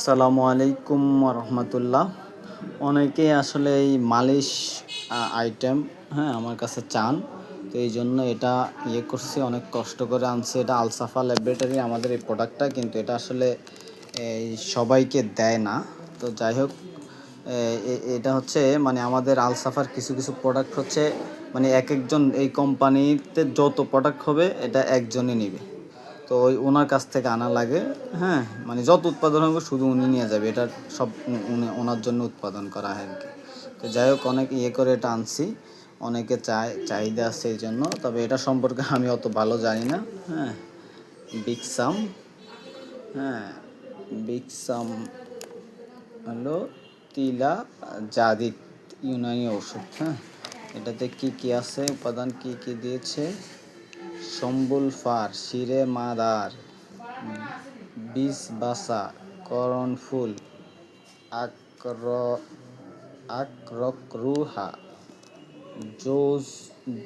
আসসালামু আলাইকুম রহমতুল্লাহ। অনেকেই আসলে এই মালিশ আইটেম আমার কাছে চান, তো এই জন্য এটা করছি, অনেক কষ্ট করে আনছি। এটা আলসাফা ল্যাবরেটরি আমাদের এই প্রোডাক্টটা, কিন্তু এটা আসলে এই সবাইকে দেয় না। তো যাই হোক, এটা হচ্ছে মানে আমাদের আলসাফার কিছু কিছু প্রোডাক্ট হচ্ছে মানে এক একজন এই কোম্পানিতে যত প্রোডাক্ট হবে এটা একজনই নেবে, তো ওনার কাছ থেকে আনা লাগে। মানে যত উৎপাদন হবে শুধু উনি নিয়ে যাবে, এটা সব ওনার জন্য উৎপাদন করা হয় আর কি। তো যাই হোক, অনেক করে এটা আনছি, অনেকে চাহিদা আছে এই জন্য। তবে এটা সম্পর্কে আমি অত ভালো জানি না। বিগ সাম হলো তিলা জাদিদ ইউনানি ঔষধ। এটাতে কি কি আছে, উপাদান কি কি দিয়েছে: সম্বুল ফার, শিরে মাদার, বীজ বাসা, করণফুল, আক্রকরুহা,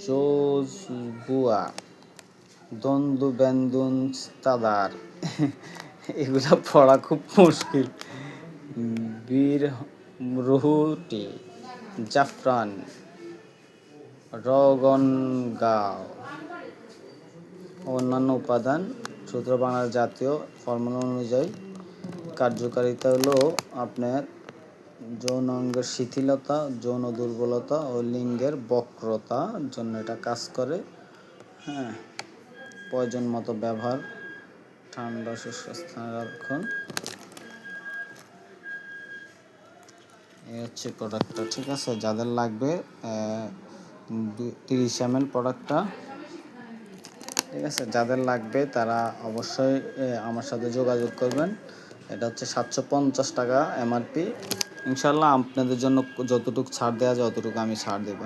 জোজবুয়া, দন্দুবেন্দুন স্তাদার। এগুলা পড়া খুব মুশকিল। বীর রুহুটি, জাফরান, রগনগাঁও। অন্যান্য উপাদান: সূত্র বাংলার জাতীয় ফর্মুলা অনুযায়ী কার্যকারিতা হলো আপনার যৌন অঙ্গের শিথিলতা, যৌন দুর্বলতা ও লিঙ্গের বক্রতার জন্য এটা কাজ করে। প্রয়োজন মতো ব্যবহার, ঠান্ডা শুষ্ক স্থানে রাখুন। এই হচ্ছে প্রোডাক্টটা, ঠিক আছে? যাদের লাগবে 30 ml প্রোডাক্টটা, ঠিক আছে? যাদের লাগবে তারা অবশ্যই আমার সাথে যোগাযোগ করবেন। এটা হচ্ছে 750 টাকা MRP। ইনশাল্লাহ আপনাদের জন্য যতটুকু ছাড় দেওয়া যায় অতটুকু আমি ছাড় দেবো।